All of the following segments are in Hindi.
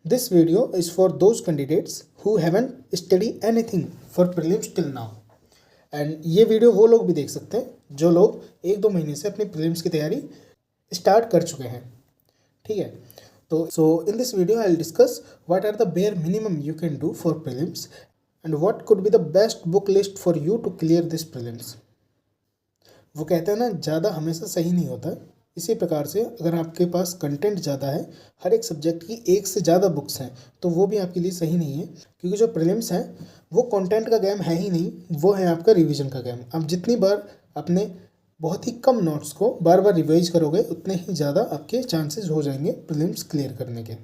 This video is for those candidates who haven't studied anything for prelims till now. And ये वीडियो वो लोग भी देख सकते हैं जो लोग 1-2 महीने से अपनी प्रीलिम्स की तैयारी स्टार्ट कर चुके हैं। ठीक है, तो in this video I will discuss what are the bare minimum you can do for prelims and what could be the best book list for you to clear this prelims. वो कहते हैं ना, ज़्यादा हमेशा सही नहीं होता। इसी प्रकार से अगर आपके पास कंटेंट ज़्यादा है, हर एक सब्जेक्ट की एक से ज़्यादा बुक्स हैं, तो वो भी आपके लिए सही नहीं है, क्योंकि जो प्रीलिम्स है वो कंटेंट का गेम है ही नहीं, वो है आपका रिवीजन का गेम। आप जितनी बार अपने बहुत ही कम नोट्स को बार बार रिवाइज करोगे, उतने ही ज़्यादा आपके चांसेस हो जाएंगे प्रीलिम्स क्लियर करने के।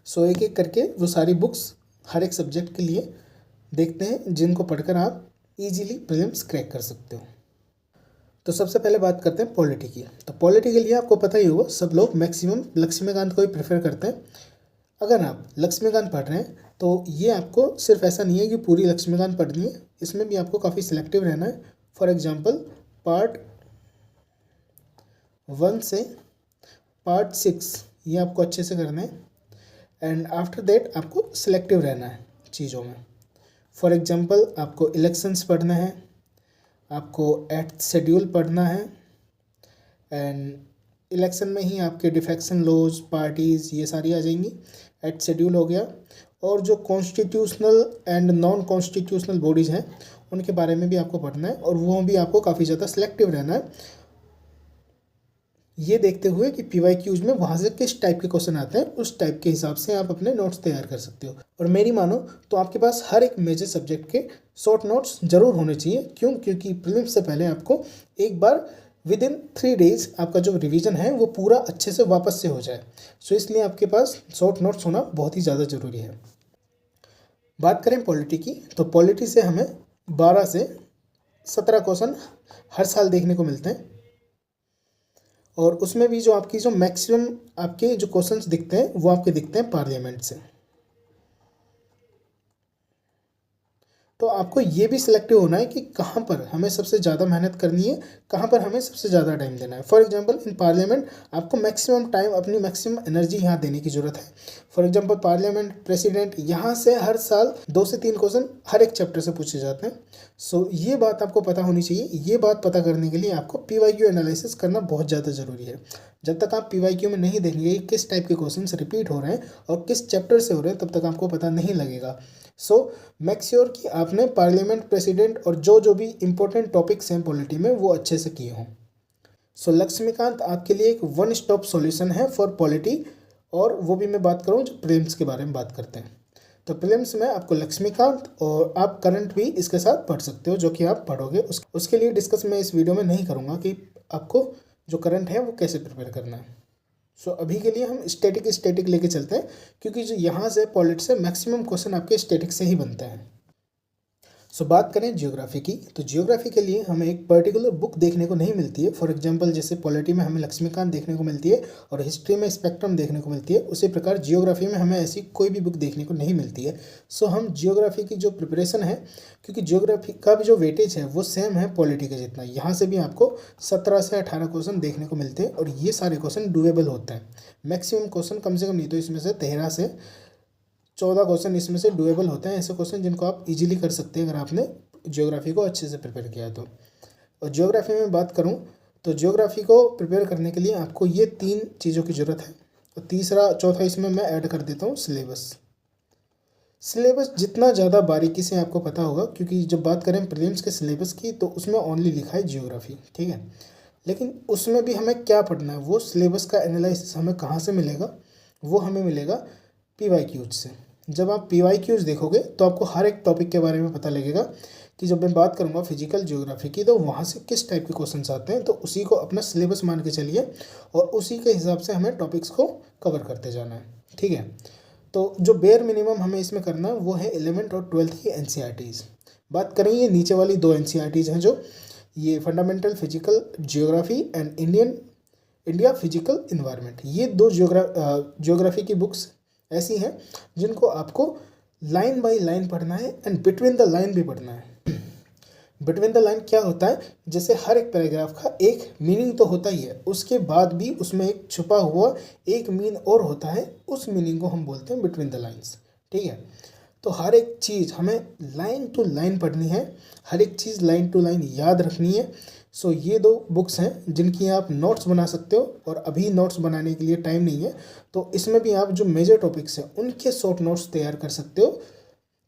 सो एक एक करके वो सारी बुक्स हर एक सब्जेक्ट के लिए देखते हैं, जिनको पढ़कर आप इजीली प्रीलिम्स क्रैक कर सकते हो। तो सबसे पहले बात करते हैं पॉलिटी की। तो पॉलिटी के लिए आपको पता ही होगा, सब लोग मैक्सिमम लक्ष्मीकांत को ही प्रेफर करते हैं। अगर आप लक्ष्मीकांत पढ़ रहे हैं तो ये आपको सिर्फ ऐसा नहीं है कि पूरी लक्ष्मीकांत पढ़नी है, इसमें भी आपको काफ़ी सिलेक्टिव रहना है। फॉर एग्जांपल पार्ट 1 से पार्ट 6 ये आपको अच्छे से करना है, एंड आफ्टर दैट आपको सिलेक्टिव रहना है चीज़ों में। फॉर एग्जांपल आपको इलेक्शंस पढ़ना है, आपको एट शेड्यूल पढ़ना है, एंड इलेक्शन में ही आपके डिफेक्शन लॉज, पार्टीज़ ये सारी आ जाएंगी। एट शेड्यूल हो गया। और जो constitutional and non constitutional bodies हैं उनके बारे में भी आपको पढ़ना है, और वो भी आपको काफ़ी ज़्यादा सिलेक्टिव रहना है, ये देखते हुए कि PYQs में वहाँ से किस टाइप के क्वेश्चन आते हैं, उस टाइप के हिसाब से आप अपने नोट्स तैयार कर सकते हो। और मेरी मानो तो आपके पास हर एक मेजर सब्जेक्ट के शॉर्ट नोट्स ज़रूर होने चाहिए। क्यों? क्योंकि प्रीलिम्स से पहले आपको एक बार विद इन 3 डेज़ आपका जो रिवीजन है वो पूरा अच्छे से वापस से हो जाए। सो इसलिए आपके पास शॉर्ट नोट्स होना बहुत ही ज़्यादा ज़रूरी है। बात करें पॉलिटी की, तो पॉलिटी से हमें 12 से 17 क्वेश्चन हर साल देखने को मिलते हैं, और उसमें भी जो आपकी जो मैक्सिमम आपके जो क्वेश्चंस दिखते हैं वो आपके दिखते हैं पार्लियामेंट से। तो आपको ये भी सिलेक्टिव होना है कि कहाँ पर हमें सबसे ज़्यादा मेहनत करनी है, कहाँ पर हमें सबसे ज़्यादा टाइम देना है। फॉर एग्जांपल इन पार्लियामेंट आपको मैक्सिमम टाइम, अपनी मैक्सिमम एनर्जी यहाँ देने की ज़रूरत है। फॉर एग्जांपल पार्लियामेंट, प्रेसिडेंट, यहाँ से हर साल 2 से 3 क्वेश्चन हर एक चैप्टर से पूछे जाते हैं। सो ये बात आपको पता होनी चाहिए। ये बात पता करने के लिए आपको PYQ एनालिसिस करना बहुत ज़्यादा ज़रूरी है। जब तक आप PYQ में नहीं देखेंगे किस टाइप के क्वेश्चन रिपीट हो रहे हैं और किस चैप्टर से हो रहे हैं, तब तक आपको पता नहीं लगेगा। सो मेक श्योर कि आपने पार्लियामेंट, प्रेसिडेंट और जो भी इंपॉर्टेंट टॉपिक्स हैं पॉलिटी में वो अच्छे से किए हों। सो लक्ष्मीकांत आपके लिए एक वन स्टॉप सॉल्यूशन है फॉर पॉलिटी। और वो भी मैं बात करूँ जो प्रीलिम्स के बारे में बात करते हैं, तो प्रीलिम्स में आपको लक्ष्मीकांत, और आप करंट भी इसके साथ पढ़ सकते हो, जो कि आप पढ़ोगे उसके लिए डिस्कस मैं इस वीडियो में नहीं करूँगा कि आपको जो करंट है वो कैसे प्रिपेयर करना है। सो अभी के लिए हम स्टैटिक लेके चलते हैं, क्योंकि जो यहाँ से पॉलिटी से मैक्सिमम क्वेश्चन आपके स्टैटिक से ही बनते हैं। सो बात करें जियोग्राफी की, तो जियोग्राफी के लिए हमें एक पर्टिकुलर बुक देखने को नहीं मिलती है। फॉर एग्जांपल जैसे पॉलिटी में हमें लक्ष्मीकांत देखने को मिलती है और हिस्ट्री में स्पेक्ट्रम देखने को मिलती है, उसी प्रकार जियोग्राफी में हमें ऐसी कोई भी बुक देखने को नहीं मिलती है। सो हम जियोग्राफी की जो प्रिपरेशन है, क्योंकि जियोग्राफी का भी जो वेटेज है वो सेम है पॉलिटी का जितना, यहाँ से भी आपको 17 से 18 क्वेश्चन देखने को मिलते हैं, और ये सारे क्वेश्चन डुएबल होते हैं। मैक्सिमम क्वेश्चन कम से कम नहीं तो इसमें से 13 से 14 क्वेश्चन इसमें से डुएबल होते हैं, ऐसे क्वेश्चन जिनको आप इजीली कर सकते हैं अगर आपने ज्योग्राफी को अच्छे से प्रिपेयर किया है तो। और ज्योग्राफी में बात करूं तो ज्योग्राफी को प्रिपेयर करने के लिए आपको ये 3 चीज़ों की ज़रूरत है, और चौथा इसमें मैं ऐड कर देता हूँ सिलेबस जितना ज़्यादा बारीकी से आपको पता होगा, क्योंकि जब बात करें प्रीलिम्स के सिलेबस की तो उसमें ओनली लिखा है जियोग्राफी, ठीक है, लेकिन उसमें भी हमें क्या पढ़ना है, वो सिलेबस का एनालिसिस हमें कहाँ से मिलेगा, वो हमें मिलेगा PYQs से। जब आप PYQs देखोगे तो आपको हर एक टॉपिक के बारे में पता लगेगा कि जब मैं बात करूँगा फिजिकल ज्योग्राफी की तो वहाँ से किस टाइप के क्वेश्चंस आते हैं, तो उसी को अपना सिलेबस मान के चलिए, और उसी के हिसाब से हमें टॉपिक्स को कवर करते जाना है, ठीक है। तो जो बेयर मिनिमम हमें इसमें करना है वो है 11th और 12th की NCERTs। बात करें ये नीचे वाली 2 NCERTs हैं, जो ये fundamental physical geography and India physical environment, ये 2 जियोग्राफी की बुक्स ऐसी हैं जिनको आपको लाइन बाय लाइन पढ़ना है एंड बिटवीन द लाइन भी पढ़ना है। बिटवीन द लाइन क्या होता है, जैसे हर एक पैराग्राफ का एक मीनिंग तो होता ही है, उसके बाद भी उसमें एक छुपा हुआ एक मीन और होता है, उस मीनिंग को हम बोलते हैं बिटवीन द लाइन्स। ठीक है, तो हर एक चीज़ हमें लाइन टू लाइन पढ़नी है, हर एक चीज़ लाइन टू लाइन याद रखनी है। सो ये 2 बुक्स हैं जिनकी आप नोट्स बना सकते हो, और अभी नोट्स बनाने के लिए टाइम नहीं है, तो इसमें भी आप जो मेजर टॉपिक्स हैं उनके शॉर्ट नोट्स तैयार कर सकते हो,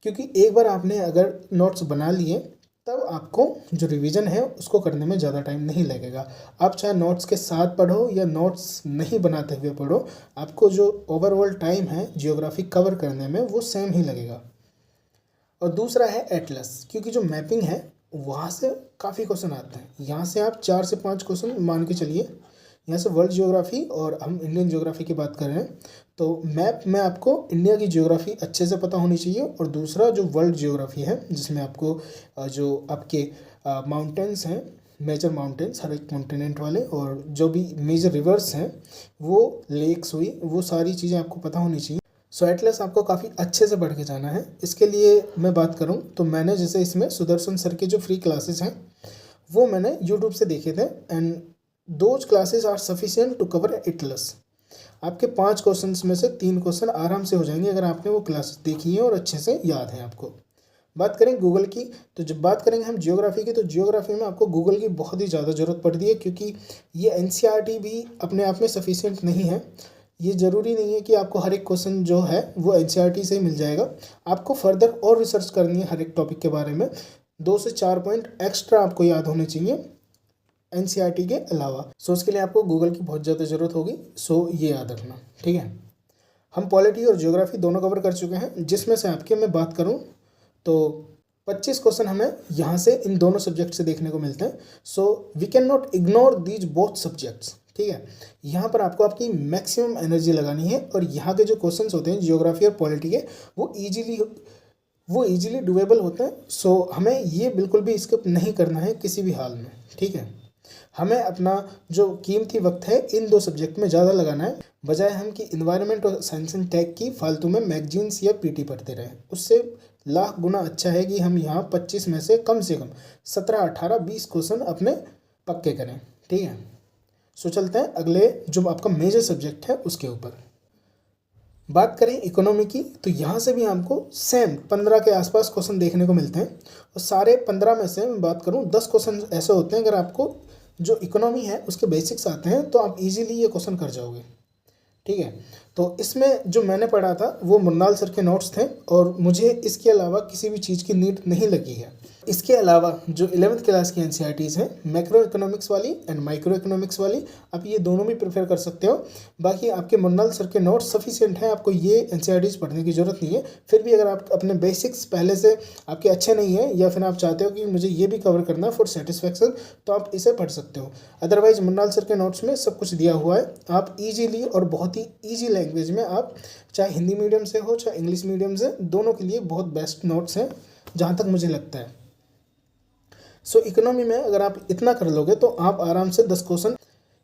क्योंकि एक बार आपने अगर नोट्स बना लिए तब आपको जो रिवीजन है उसको करने में ज़्यादा टाइम नहीं लगेगा। आप चाहे नोट्स के साथ पढ़ो या नोट्स नहीं बनाते हुए पढ़ो, आपको जो ओवरऑल टाइम है जियोग्राफी कवर करने में वो सेम ही लगेगा। और दूसरा है एटलस, क्योंकि जो मैपिंग है वहाँ से काफ़ी क्वेश्चन आते हैं, यहाँ से आप 4 से 5 क्वेश्चन मान के चलिए, यहाँ से वर्ल्ड जियोग्राफी और हम इंडियन जियोग्राफी की बात कर रहे हैं, तो मैप में आपको इंडिया की जियोग्राफी अच्छे से पता होनी चाहिए, और दूसरा जो वर्ल्ड जियोग्राफी है जिसमें आपको जो आपके माउंटेन्स हैं, मेजर माउंटेन्स हर एक कॉन्टिनेंट वाले, और जो भी मेजर रिवर्स हैं, वो लेक्स हुई, वो सारी चीज़ें आपको पता होनी चाहिए। सो एटलस आपको काफ़ी अच्छे से पढ़ के जाना है। इसके लिए मैं बात करूं तो मैंने जैसे इसमें सुदर्शन सर के जो फ्री क्लासेस हैं वो मैंने यूट्यूब से देखे थे, and those classes are sufficient to cover atlas. आपके 5 क्वेश्चंस में से 3 क्वेश्चन आराम से हो जाएंगे अगर आपने वो क्लासेस देखी है और अच्छे से याद है आपको। बात करें गूगल की, तो जब बात करेंगे हम जियोग्राफी की, तो जियोग्राफी में आपको गूगल की बहुत ही ज़्यादा ज़रूरत पड़ती है, क्योंकि ये एनसीईआरटी भी अपने आप में सफिशिएंट नहीं है। ये ज़रूरी नहीं है कि आपको हर एक क्वेश्चन जो है वो एनसीईआरटी से ही मिल जाएगा, आपको फर्दर और रिसर्च करनी है हर एक टॉपिक के बारे में। 2 से 4 पॉइंट एक्स्ट्रा आपको याद होने चाहिए एनसीईआरटी के अलावा। सो उसके लिए आपको गूगल की बहुत ज़्यादा ज़रूरत होगी, सो ये याद रखना। ठीक है, हम पॉलिटी और ज्योग्राफी दोनों कवर कर चुके हैं, जिसमें से आपके मैं बात करूँ तो 25 क्वेश्चन हमें यहाँ से इन दोनों सब्जेक्ट से देखने को मिलते हैं। So we can not ignore these both subjects. ठीक है, यहाँ पर आपको आपकी मैक्सिमम एनर्जी लगानी है, और यहाँ के जो क्वेश्चंस होते हैं जियोग्राफी और पॉलिटी के वो इजीली डुएबल होते हैं। सो हमें ये बिल्कुल भी स्किप नहीं करना है किसी भी हाल में। ठीक है, हमें अपना जो कीमती वक्त है इन 2 सब्जेक्ट में ज़्यादा लगाना है, बजाय हम कि इन्वायरमेंट और साइंस एंड टेक की फालतू में मैगजीन्स या पीटी पढ़ते रहें। उससे लाख गुना अच्छा है कि हम यहाँ 25 में से कम 17, 18, 20 क्वेश्चन अपने पक्के करें। ठीक है, सो चलते हैं अगले जो आपका मेजर सब्जेक्ट है उसके ऊपर। बात करें इकोनॉमी की, तो यहाँ से भी हमको सेम 15 के आसपास क्वेश्चन देखने को मिलते हैं, और सारे 15 में से मैं बात करूँ 10 क्वेश्चन ऐसे होते हैं, अगर आपको जो इकोनॉमी है उसके बेसिक्स आते हैं तो आप इजीली ये क्वेश्चन कर जाओगे। ठीक है, तो इसमें जो मैंने पढ़ा था वो मुन्नाल सर के नोट्स थे, और मुझे इसके अलावा किसी भी चीज़ की नीड नहीं लगी है। इसके अलावा जो 11th क्लास की एनसीईआरटीज़ हैं, मैक्रो इकोनॉमिक्स वाली एंड माइक्रो इकोनॉमिक्स वाली, आप ये दोनों भी प्रेफर कर सकते हो। बाकी आपके मुन्नाल सर के नोट्स सफिशिएंट हैं, आपको ये एनसीईआरटीज़ पढ़ने की ज़रूरत नहीं है। फिर भी अगर आप अपने बेसिक्स पहले से आपके अच्छे नहीं है, या फिर आप चाहते हो कि मुझे ये भी कवर करना है फॉर सेटिस्फैक्शन, तो आप इसे पढ़ सकते हो। अदरवाइज मुन्नाल सर के नोट्स में सब कुछ दिया हुआ है, आप ईजीली और बहुत ही ईजी लैंग्वेज में, आप चाहे हिंदी मीडियम से हो चाहे इंग्लिश मीडियम से, दोनों के लिए बहुत बेस्ट नोट्स हैं जहाँ तक मुझे लगता है। सो इकोनॉमी में अगर आप इतना कर लोगे तो आप आराम से 10 क्वेश्चन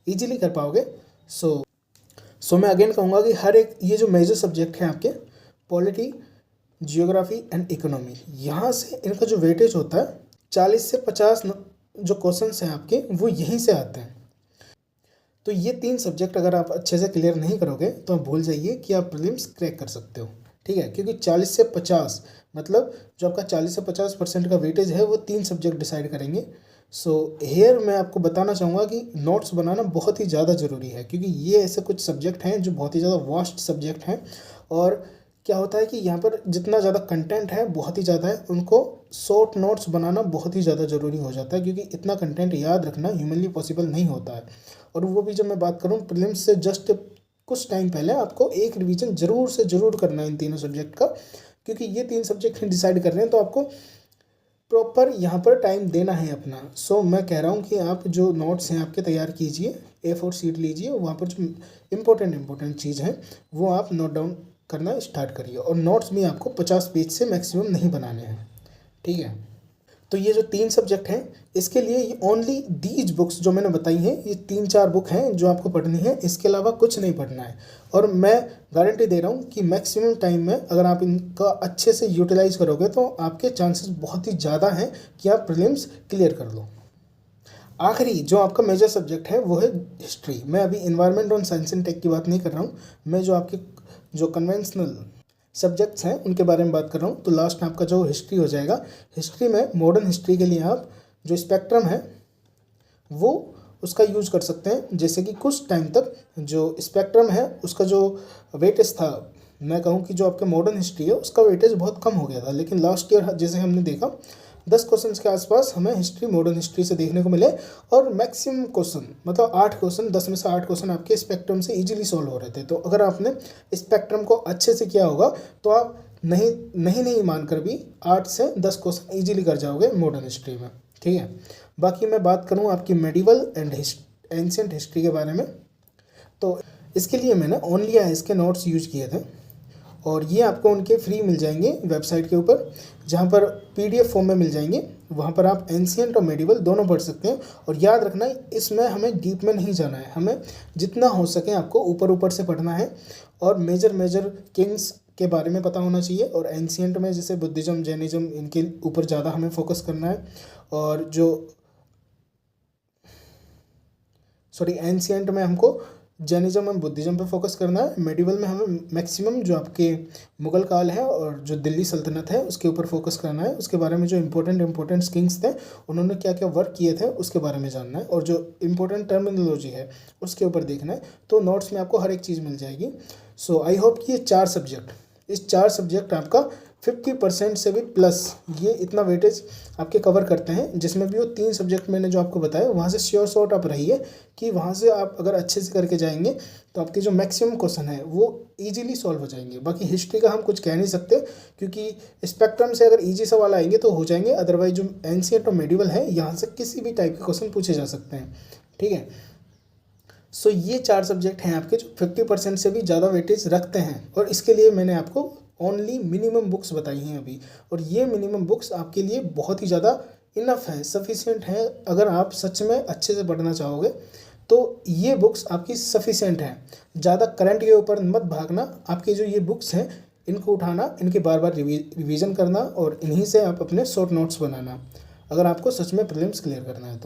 ईजिली कर पाओगे। सो मैं अगेन कहूँगा कि हर एक ये जो मेजर सब्जेक्ट हैं आपके पॉलिटी, जियोग्राफी एंड इकोनॉमी, यहाँ से इनका जो वेटेज होता है 40 से 50 जो क्वेश्चंस हैं आपके वो यहीं से आते हैं। तो ये 3 सब्जेक्ट अगर आप अच्छे से क्लियर नहीं करोगे तो आप भूल जाइए कि आप प्रीलिम्स क्रैक कर सकते हो। ठीक है, क्योंकि 40 से 50 मतलब जो आपका 40 से 50% का वेटेज है वो 3 सब्जेक्ट डिसाइड करेंगे। सो हेयर मैं आपको बताना चाहूँगा कि नोट्स बनाना बहुत ही ज़्यादा ज़रूरी है, क्योंकि ये ऐसे कुछ सब्जेक्ट हैं जो बहुत ही ज़्यादा वास्ट सब्जेक्ट हैं, और क्या होता है कि यहाँ पर जितना ज़्यादा कंटेंट है बहुत ही ज़्यादा है, उनको शॉर्ट नोट्स बनाना बहुत ही ज़्यादा ज़रूरी हो जाता है, क्योंकि इतना कंटेंट याद रखना ह्यूमनली पॉसिबल नहीं होता है। और वो भी जब मैं बात करूँ प्रीलिम्स से जस्ट कुछ टाइम पहले, आपको एक रिवीजन ज़रूर से ज़रूर करना है इन तीनों सब्जेक्ट का, क्योंकि ये 3 सब्जेक्ट डिसाइड कर रहे हैं, तो आपको प्रॉपर यहाँ पर टाइम देना है अपना। सो मैं कह रहा हूँ कि आप जो नोट्स हैं आपके तैयार कीजिए, A4 शीट लीजिए, वहाँ पर जो इम्पोर्टेंट चीज़ है वो आप नोट डाउन करना स्टार्ट करिए, और नोट्स भी आपको 50 पेज से मैक्सिमम नहीं बनाने हैं। ठीक है, तो ये जो 3 सब्जेक्ट हैं इसके लिए ये ओनली दीज बुक्स जो मैंने बताई हैं, ये 3-4 बुक हैं जो आपको पढ़नी है, इसके अलावा कुछ नहीं पढ़ना है। और मैं गारंटी दे रहा हूँ कि मैक्सिमम टाइम में अगर आप इनका अच्छे से यूटिलाइज करोगे तो आपके चांसेस बहुत ही ज़्यादा हैं कि आप प्रीलिम्स क्लियर कर लो। आखिरी जो आपका मेजर सब्जेक्ट है वो है हिस्ट्री। मैं अभी इन्वायरमेंट और साइंस एंड टेक की बात नहीं कर रहा हूँ, मैं जो आपके जो कन्वेंशनल सब्जेक्ट्स हैं उनके बारे में बात कर रहा हूँ। तो लास्ट में आपका जो हिस्ट्री हो जाएगा। हिस्ट्री में मॉडर्न हिस्ट्री के लिए आप जो स्पेक्ट्रम है वो उसका यूज़ कर सकते हैं। जैसे कि कुछ टाइम तक जो स्पेक्ट्रम है उसका जो वेटेज था, मैं कहूँ कि जो आपके मॉडर्न हिस्ट्री है उसका वेटेज बहुत कम हो गया था, लेकिन लास्ट ईयर जैसे हमने देखा 10 क्वेश्चंस के आसपास हमें हिस्ट्री मॉडर्न हिस्ट्री से देखने को मिले, और मैक्सिमम क्वेश्चन मतलब 8 क्वेश्चन, 10 में से 8 क्वेश्चन आपके स्पेक्ट्रम से इजीली सॉल्व हो रहे थे। तो अगर आपने स्पेक्ट्रम को अच्छे से किया होगा तो आप नहीं मानकर भी 8 से 10 क्वेश्चन इजीली कर जाओगे मॉडर्न हिस्ट्री में, ठीक है। बाकी मैं बात करूँ आपकी मेडिवल एंड एंशिएंट हिस्ट्री के बारे में, तो इसके लिए मैंने ओनली आईएएस के नोट्स यूज किए थे, और ये आपको उनके फ्री मिल जाएंगे वेबसाइट के ऊपर, जहाँ पर पीडीएफ फॉर्म में मिल जाएंगे। वहाँ पर आप एंशिएंट और मेडिवल दोनों पढ़ सकते हैं। और याद रखना इसमें हमें डीप में नहीं जाना है, हमें जितना हो सके आपको ऊपर ऊपर से पढ़ना है, और मेजर किंग्स के बारे में पता होना चाहिए। और एंशिएंट में जैसे बुद्धिज़्म, जैनिज़्म, इनके ऊपर ज़्यादा हमें फोकस करना है। और जो एंशिएंट में हमको जैनिज़्म और बुद्धिज़्म पे फोकस करना है। मेडिवल में हमें मैक्सिमम जो आपके मुगल काल है और जो दिल्ली सल्तनत है उसके ऊपर फोकस करना है। उसके बारे में जो इम्पोर्टेंट किंग्स थे उन्होंने क्या क्या वर्क किए थे उसके बारे में जानना है, और जो इम्पोर्टेंट टर्मिनोलॉजी है उसके ऊपर देखना है। तो नोट्स में आपको हर एक चीज़ मिल जाएगी। सो आई होप कि ये 4 सब्जेक्ट आपका 50% से भी प्लस ये इतना वेटेज आपके कवर करते हैं, जिसमें भी वो 3 सब्जेक्ट मैंने जो आपको बताया वहाँ से श्योर शॉर्ट आप रहिए कि वहाँ से आप अगर अच्छे से करके जाएंगे तो आपके जो मैक्सिमम क्वेश्चन है वो इजीली सॉल्व हो जाएंगे। बाकी हिस्ट्री का हम कुछ कह नहीं सकते, क्योंकि स्पेक्ट्रम से अगर इजी सवाल आएंगे तो हो जाएंगे, अदरवाइज जो एंशिएंट और मेडिवल है यहाँ से किसी भी टाइप के क्वेश्चन पूछे जा सकते हैं, ठीक है। सो ये 4 सब्जेक्ट हैं आपके जो 50% से भी ज़्यादा वेटेज रखते हैं, और इसके लिए मैंने आपको ओनली मिनिमम बुक्स बताई हैं अभी। और ये मिनिमम बुक्स आपके लिए बहुत ही ज़्यादा इनफ है, सफिशिएंट है। अगर आप सच में अच्छे से पढ़ना चाहोगे तो ये बुक्स आपकी सफिशिएंट है। ज़्यादा करंट के ऊपर मत भागना, आपकी जो ये बुक्स हैं इनको उठाना, इनके बार बार रिवीजन करना, और इन्हीं से आप अपने शॉर्ट नोट्स बनाना अगर आपको सच में प्रीलिम्स क्लियर करना है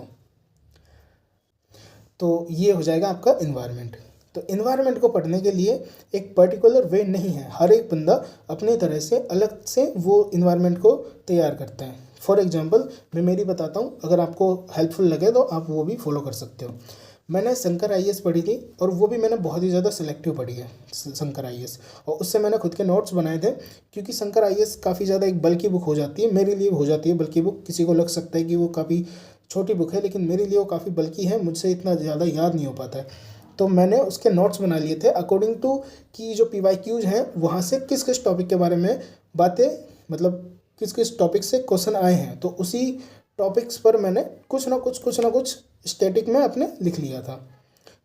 तो ये हो जाएगा आपका इन्वायरमेंट। तो इन्वायरमेंट को पढ़ने के लिए एक पर्टिकुलर वे नहीं है, हर एक बंदा अपने तरह से अलग से वो इन्वायरमेंट को तैयार करता है। फॉर एग्जांपल मैं मेरी बताता हूँ, अगर आपको हेल्पफुल लगे तो आप वो भी फॉलो कर सकते हो। मैंने शंकर आईएएस पढ़ी थी, और वो भी मैंने बहुत ही ज़्यादा सिलेक्टिव पढ़ी है शंकर आईएएस, और उससे मैंने खुद के नोट्स बनाए थे। क्योंकि शंकर आईएएस काफ़ी ज़्यादा एक बल्कि बुक हो जाती है, मेरे लिए हो जाती है बल्कि बुक। किसी को लग सकता है कि वो काफ़ी छोटी बुक है, लेकिन मेरे लिए वो काफ़ी बल्कि है, मुझसे इतना ज़्यादा याद नहीं हो पाता है। तो मैंने उसके नोट्स बना लिए थे अकॉर्डिंग टू कि जो PYQs हैं वहाँ से किस किस टॉपिक के बारे में बातें, मतलब किस किस टॉपिक से क्वेश्चन आए हैं, तो उसी टॉपिक्स पर मैंने कुछ ना कुछ स्टैटिक में अपने लिख लिया था।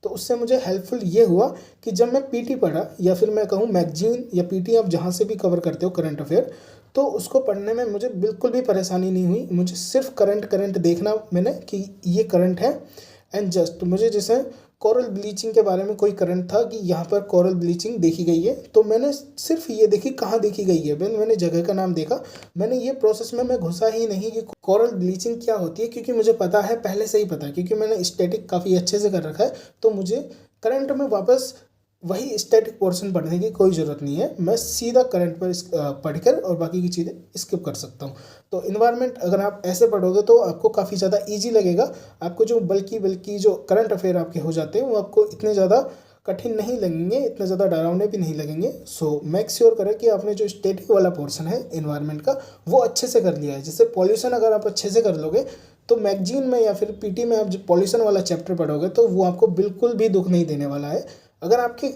तो उससे मुझे हेल्पफुल ये हुआ कि जब मैं PT पढ़ा, या फिर मैं कहूँ मैगजीन या PT आप जहाँ से भी कवर करते हो करंट अफेयर, तो उसको पढ़ने में मुझे बिल्कुल भी परेशानी नहीं हुई। मुझे सिर्फ करंट देखना मैंने कि ये करंट है, एंड जस्ट मुझे जैसे कोरल ब्लीचिंग के बारे में कोई करंट था कि यहाँ पर कोरल ब्लीचिंग देखी गई है, तो मैंने सिर्फ ये देखी कहाँ देखी गई है, मैंने जगह का नाम देखा। मैंने ये प्रोसेस में मैं घुसा ही नहीं कि कोरल ब्लीचिंग क्या होती है, क्योंकि मुझे पता है, पहले से ही पता है, क्योंकि मैंने स्टैटिक काफ़ी अच्छे से कर रखा है। तो मुझे करंट में वापस वही स्टैटिक पोर्शन पढ़ने की कोई ज़रूरत नहीं है, मैं सीधा करंट पर पढ़कर और बाकी की चीज़ें स्किप कर सकता हूँ। तो इन्वायरमेंट अगर आप ऐसे पढ़ोगे तो आपको काफ़ी ज़्यादा इजी लगेगा। आपको जो बल्कि जो करंट अफेयर आपके हो जाते हैं वो आपको इतने ज़्यादा कठिन नहीं लगेंगे, इतने ज़्यादा डरावने भी नहीं लगेंगे। सो मेक श्योर करें कि आपने जो स्टैटिक वाला पोर्शन है इन्वायरमेंट का वो अच्छे से कर लिया है। जैसे पॉल्यूशन अगर आप अच्छे से कर लोगे तो मैगजीन में या फिर PT में आप जो पॉल्यूशन वाला चैप्टर पढ़ोगे तो वो आपको बिल्कुल भी दुख नहीं देने वाला है। अगर आपके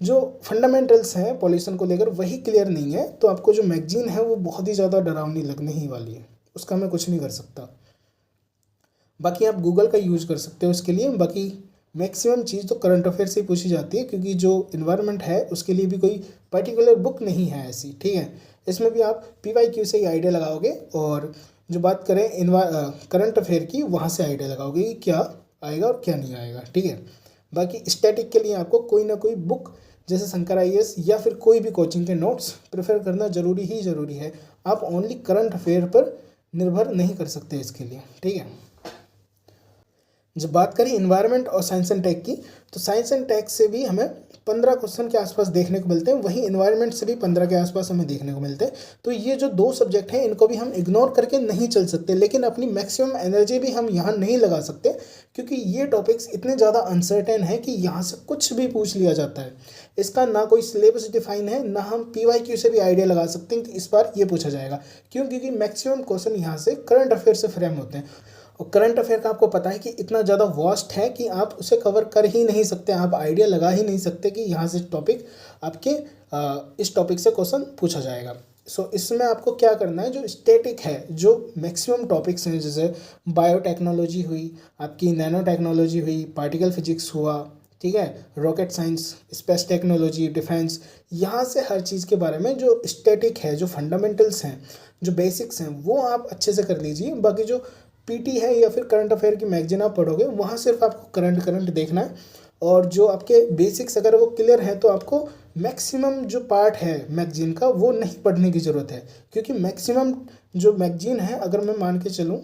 जो फंडामेंटल्स हैं पॉल्यूशन को लेकर वही क्लियर नहीं है तो आपको जो मैगजीन है वो बहुत ही ज़्यादा डरावनी लगने ही वाली है, उसका मैं कुछ नहीं कर सकता। बाकी आप गूगल का यूज कर सकते हो इसके लिए। बाकी मैक्सिमम चीज़ तो करंट अफेयर से ही पूछी जाती है, क्योंकि जो इन्वायरमेंट है उसके लिए भी कोई पर्टिकुलर बुक नहीं है ऐसी, ठीक है। इसमें भी आप PYQ से ही आइडिया लगाओगे, और जो बात करें करंट अफेयर की, वहाँ से आइडिया लगाओगे कि क्या आएगा और क्या नहीं आएगा, ठीक है। बाकी स्टैटिक के लिए आपको कोई ना कोई बुक जैसे शंकर IAS या फिर कोई भी कोचिंग के नोट्स प्रेफर करना ज़रूरी है। आप ओनली करंट अफेयर पर निर्भर नहीं कर सकते इसके लिए, ठीक है। जब बात करें इन्वायरमेंट और साइंस एंड टेक की, तो साइंस एंड टेक से भी हमें 15 क्वेश्चन के आसपास देखने को मिलते हैं, वहीं इन्वायरमेंट से भी 15 के आसपास हमें देखने को मिलते हैं। तो ये जो दो सब्जेक्ट हैं इनको भी हम इग्नोर करके नहीं चल सकते, लेकिन अपनी मैक्सिमम एनर्जी भी हम यहाँ नहीं लगा सकते, क्योंकि ये टॉपिक्स इतने ज़्यादा अनसर्टेन है कि यहाँ से कुछ भी पूछ लिया जाता है। इसका ना कोई सिलेबस डिफाइन है, ना हम PYQ से भी आइडिया लगा सकते हैं कि इस बार ये पूछा जाएगा। क्यों? क्योंकि मैक्सिमम क्वेश्चन यहाँ से करंट अफेयर से फ्रेम होते हैं, और करंट अफेयर का आपको पता है कि इतना ज़्यादा वास्ट है कि आप उसे कवर कर ही नहीं सकते, आप आइडिया लगा ही नहीं सकते कि यहाँ से टॉपिक आपके इस टॉपिक से क्वेश्चन पूछा जाएगा। सो इसमें आपको क्या करना है, जो स्टैटिक है, जो मैक्सिमम टॉपिक्स हैं, जैसे बायोटेक्नोलॉजी हुई, आपकी नैनो टेक्नोलॉजी हुई, पार्टिकल फिजिक्स हुआ, ठीक है, rocket science, space technology, defence, यहाँ से हर चीज़ के बारे में जो स्टैटिक है, जो फंडामेंटल्स हैं, जो बेसिक्स हैं, वो आप अच्छे से कर लीजिए। बाकी जो PT है या फिर करंट अफेयर की मैगजीन आप पढ़ोगे, वहाँ सिर्फ आपको करंट देखना है, और जो आपके बेसिक्स अगर वो क्लियर है तो आपको मैक्सिमम जो पार्ट है मैगजीन का वो नहीं पढ़ने की ज़रूरत है। क्योंकि मैक्सिमम जो मैगजीन है, अगर मैं मान के चलूँ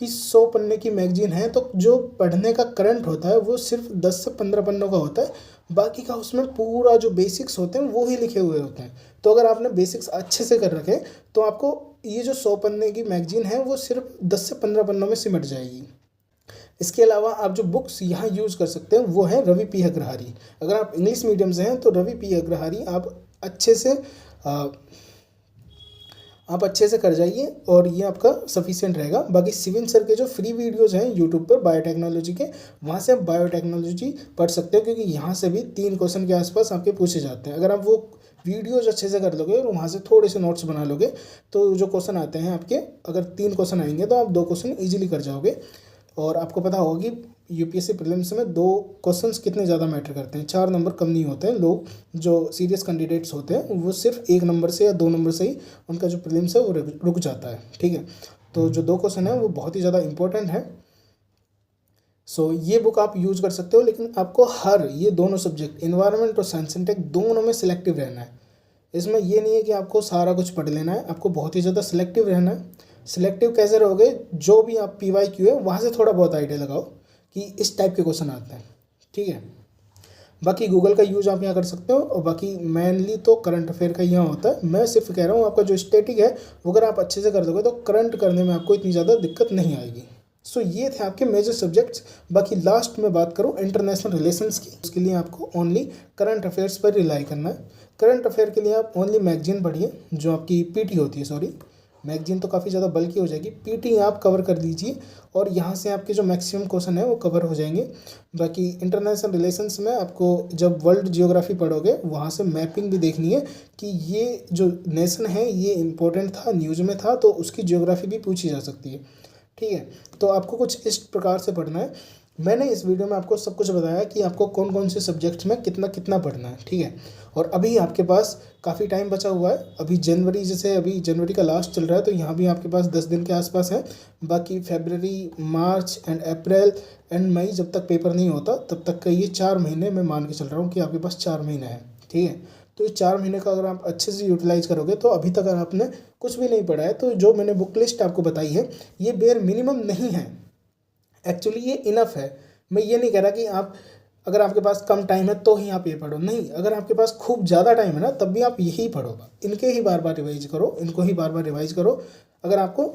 कि 100 पन्ने की मैगजीन है, तो जो पढ़ने का करंट होता है वो सिर्फ 10 से 15 पन्नों का होता है, बाकी का उसमें पूरा जो बेसिक्स होते हैं वो ही लिखे हुए होते हैं। तो अगर आपने बेसिक्स अच्छे से कर रखे तो आपको ये जो 100 पन्ने की मैगजीन है वो सिर्फ 10 से 15 पन्नों में सिमट जाएगी। इसके अलावा आप जो बुक्स यहाँ यूज़ कर सकते हैं वो है रवि P अग्रहारी। अगर आप इंग्लिश मीडियम से हैं तो रवि P अग्रहारी आप अच्छे से कर जाइए, और ये आपका सफिशिएंट रहेगा। बाकी शिविन सर के जो फ्री वीडियोज़ हैं यूट्यूब पर बायोटेक्नोलॉजी के, वहाँ से आप बायोटेक्नोलॉजी पढ़ सकते हो, क्योंकि यहाँ से भी 3 क्वेश्चन के आसपास आपके पूछे जाते हैं। अगर आप वो वीडियोज़ अच्छे से कर लोगे और वहाँ से थोड़े से नोट्स बना लोगे, तो जो क्वेश्चन आते हैं आपके, अगर 3 क्वेश्चन आएंगे तो आप 2 क्वेश्चन ईजिली कर जाओगे। और आपको पता होगा कि UPSC प्रीलिम्स में 2 क्वेश्चंस कितने ज़्यादा मैटर करते हैं, 4 नंबर कम नहीं होते हैं। लोग जो सीरियस कैंडिडेट्स होते हैं वो सिर्फ 1 नंबर से या 2 नंबर से ही उनका जो प्रीलिम्स है वो रुक जाता है, ठीक है। तो जो 2 क्वेश्चन है वो बहुत ही ज़्यादा इंपॉर्टेंट है। सो ये बुक आप यूज कर सकते हो, लेकिन आपको ये दोनों सब्जेक्ट इन्वायरमेंट और साइंस एंड टेक दोनों में सिलेक्टिव रहना है। इसमें ये नहीं है कि आपको सारा कुछ पढ़ लेना है, आपको बहुत ही ज़्यादा सिलेक्टिव रहना है। सिलेक्टिव कैसे रहोगे, जो भी आप PYQ है वहाँ से थोड़ा बहुत आइडिया लगाओ कि इस टाइप के क्वेश्चन आते हैं, ठीक है। बाकी गूगल का यूज आप यहाँ कर सकते हो, और बाकी मेनली तो करंट अफेयर का यहाँ होता है। मैं सिर्फ कह रहा हूँ आपका जो स्टैटिक है वो अगर आप अच्छे से कर दोगे तो करंट करने में आपको इतनी ज़्यादा दिक्कत नहीं आएगी। सो ये थे आपके मेजर सब्जेक्ट्स। बाकी लास्ट में बात करूँ इंटरनेशनल रिलेशंस की, उसके लिए आपको ओनली करंट अफेयर्स पर रिलाई करना है। करंट अफेयर के लिए आप ओनली मैगजीन पढ़िए, जो आपकी PT होती है, सॉरी मैगजीन तो काफ़ी ज़्यादा बल्कि हो जाएगी, PT आप कवर कर लीजिए, और यहाँ से आपके जो मैक्सिमम क्वेश्चन है वो कवर हो जाएंगे। बाकी इंटरनेशनल रिलेशंस में आपको जब वर्ल्ड जियोग्राफी पढ़ोगे वहाँ से मैपिंग भी देखनी है कि ये जो नेशन है ये इम्पोर्टेंट था, न्यूज़ में था, तो उसकी जियोग्राफी भी पूछी जा सकती है, ठीक है। तो आपको कुछ इस प्रकार से पढ़ना है। मैंने इस वीडियो में आपको सब कुछ बताया कि आपको कौन कौन से सब्जेक्ट्स में कितना कितना पढ़ना है, ठीक है। और अभी आपके पास काफ़ी टाइम बचा हुआ है, अभी जनवरी का लास्ट चल रहा है, तो यहाँ भी आपके पास 10 दिन के आसपास है। बाकी फरवरी, मार्च एंड अप्रैल एंड मई, जब तक पेपर नहीं होता तब तक का ये 4 महीने मैं मान के चल रहा हूँ कि आपके पास 4 महीने हैं, ठीक है। तो इस 4 महीने का अगर आप अच्छे से यूटिलाइज करोगे, तो अभी तक अगर आपने कुछ भी नहीं पढ़ा है तो जो मैंने बुक लिस्ट आपको बताई है ये बेयर मिनिमम नहीं है, एक्चुअली ये इनफ है। मैं ये नहीं कह रहा कि आप अगर आपके पास कम टाइम है तो ही आप ये पढ़ो, नहीं, अगर आपके पास खूब ज़्यादा टाइम है ना तब भी आप यही पढ़ो, इनके ही बार बार रिवाइज करो, इनको ही बार बार रिवाइज करो, अगर आपको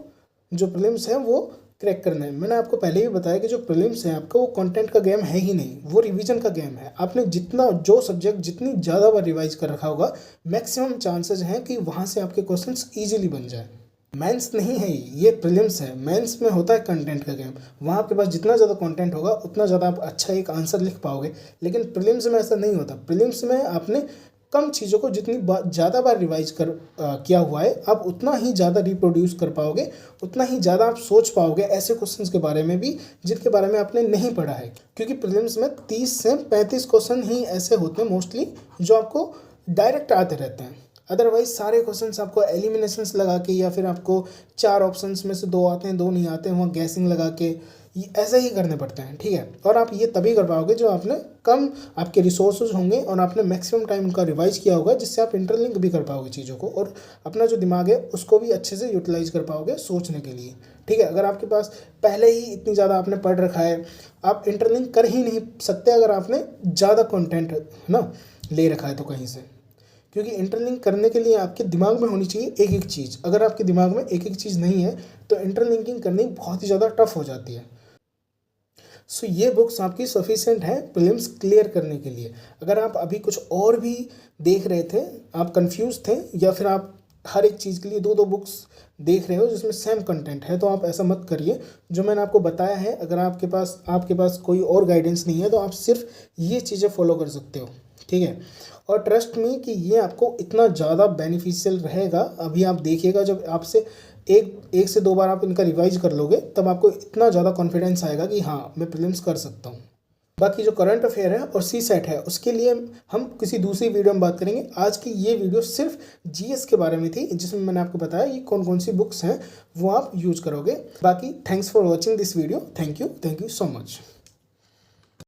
जो प्रीलिम्स है वो क्रैक करना है। मैंने आपको पहले ही बताया कि जो प्रीलिम्स है आपका वो कंटेंट का गेम है ही नहीं, वो रिवीजन का गेम है। आपने जो सब्जेक्ट जितनी ज़्यादा बार रिवाइज कर रखा होगा, मैक्सिमम चांसेस हैं कि वहाँ से आपके क्वेश्चंस ईजिली बन जाए। मेंस नहीं है ये प्रीलिम्स है। मेंस में होता है कंटेंट का गेम, वहाँ आपके पास जितना ज़्यादा कंटेंट होगा उतना ज़्यादा आप अच्छा एक आंसर लिख पाओगे, लेकिन प्रीलिम्स में ऐसा नहीं होता। प्रीलिम्स में आपने कम चीज़ों को जितनी ज़्यादा बार रिवाइज किया हुआ है, आप उतना ही ज़्यादा रिप्रोड्यूस कर पाओगे, उतना ही ज़्यादा आप सोच पाओगे ऐसे क्वेश्चंस के बारे में भी जिनके बारे में आपने नहीं पढ़ा है। क्योंकि प्रीलिम्स में 30 से 35 क्वेश्चन ही ऐसे होते हैं मोस्टली जो आपको डायरेक्ट आते रहते हैं। अदरवाइज सारे क्वेश्चंस आपको एलिमिनेशंस लगा के या फिर आपको 4 ऑप्शंस में से 2 आते हैं 2 नहीं आते हैं, वहाँ गैसिंग लगा के ऐसा ही करने पड़ते हैं, ठीक है। और आप ये तभी कर पाओगे जो आपने कम आपके रिसोर्सेज होंगे और आपने मैक्सिमम टाइम उनका रिवाइज किया होगा, जिससे आप इंटरलिंक भी कर पाओगे चीज़ों को और अपना जो दिमाग है उसको भी अच्छे से यूटिलाइज कर पाओगे सोचने के लिए, ठीक है। अगर आपके पास पहले ही इतनी ज़्यादा आपने पढ़ रखा है, आप इंटरलिंक कर ही नहीं सकते अगर आपने ज़्यादा कंटेंट ना ले रखा है तो कहीं से, क्योंकि इंटरलिंक करने के लिए आपके दिमाग में होनी चाहिए एक एक चीज़। अगर आपके दिमाग में एक एक चीज़ नहीं है तो इंटरलिंकिंग करनी बहुत ही ज़्यादा टफ हो जाती है। सो ये बुक्स आपकी सफिशिएंट है प्रीलिम्स क्लियर करने के लिए। अगर आप अभी कुछ और भी देख रहे थे, आप कंफ्यूज थे, या फिर आप हर एक चीज़ के लिए 2-2 बुक्स देख रहे हो जिसमें सेम कंटेंट है, तो आप ऐसा मत करिए। जो मैंने आपको बताया है, अगर आपके पास कोई और गाइडेंस नहीं है तो आप सिर्फ ये चीज़ें फॉलो कर सकते हो, ठीक है। और ट्रस्ट में कि ये आपको इतना ज़्यादा बेनिफिशियल रहेगा। अभी आप देखिएगा, जब आपसे एक से 2 बार आप इनका रिवाइज कर लोगे तब आपको इतना ज़्यादा कॉन्फिडेंस आएगा कि हाँ मैं प्रीलिम्स कर सकता हूँ। बाकी जो करंट अफेयर है और सी सेट है उसके लिए हम किसी दूसरी वीडियो में बात करेंगे। आज की ये वीडियो सिर्फ जीएस के बारे में थी, जिसमें मैंने आपको बताया ये कौन कौन सी बुक्स हैं वो आप यूज करोगे। बाकी thanks for watching this video. Thank you so much.